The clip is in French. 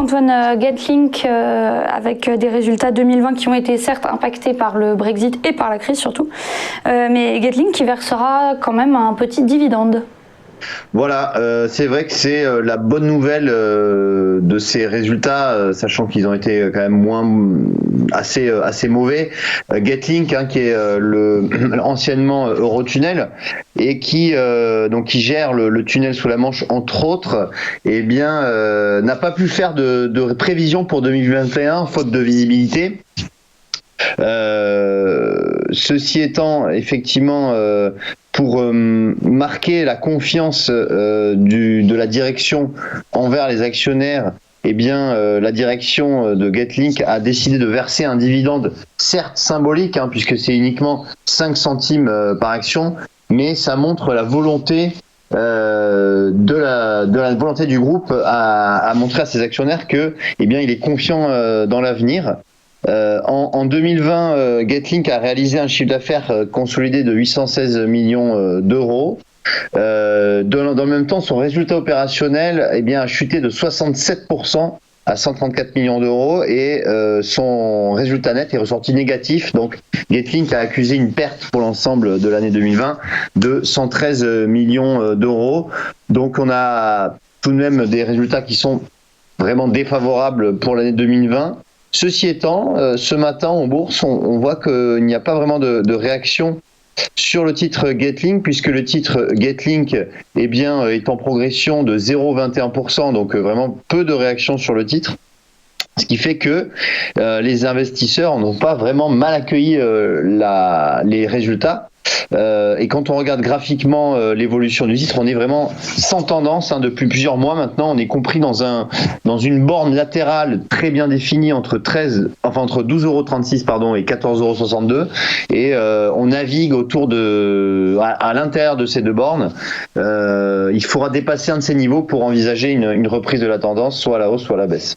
Antoine, Getlink avec des résultats 2020 qui ont été certes impactés par le Brexit et par la crise surtout, mais Getlink qui versera quand même un petit dividende. Voilà, c'est vrai que c'est la bonne nouvelle de ces résultats, sachant qu'ils ont été quand même assez mauvais. Getlink, qui est anciennement Eurotunnel et qui gère le tunnel sous la Manche entre autres, n'a pas pu faire de prévision pour 2021 faute de visibilité. Ceci étant, effectivement, pour marquer la confiance de la direction envers les actionnaires, la direction de Getlink a décidé de verser un dividende, certes symbolique, puisque c'est uniquement 5 centimes par action, mais ça montre la volonté de la volonté du groupe à montrer à ses actionnaires que, il est confiant dans l'avenir. En 2020, Getlink a réalisé un chiffre d'affaires consolidé de 816 millions d'euros. Dans le même temps, son résultat opérationnel a chuté de 67% à 134 millions d'euros et son résultat net est ressorti négatif. Donc Getlink a accusé une perte pour l'ensemble de l'année 2020 de 113 millions d'euros. Donc on a tout de même des résultats qui sont vraiment défavorables pour l'année 2020. Ceci étant, ce matin en bourse, on voit qu'il n'y a pas vraiment de réaction sur le titre Getlink, puisque le titre Getlink est en progression de 0,21%, donc vraiment peu de réaction sur le titre. Ce qui fait que les investisseurs n'ont pas vraiment mal accueilli les résultats. Et quand on regarde graphiquement l'évolution du titre, on est vraiment sans tendance depuis plusieurs mois maintenant. On est compris dans une borne latérale très bien définie entre 12,36 € et 14,62 €. Et on navigue à l'intérieur de ces deux bornes. Il faudra dépasser un de ces niveaux pour envisager une reprise de la tendance, soit à la hausse, soit à la baisse.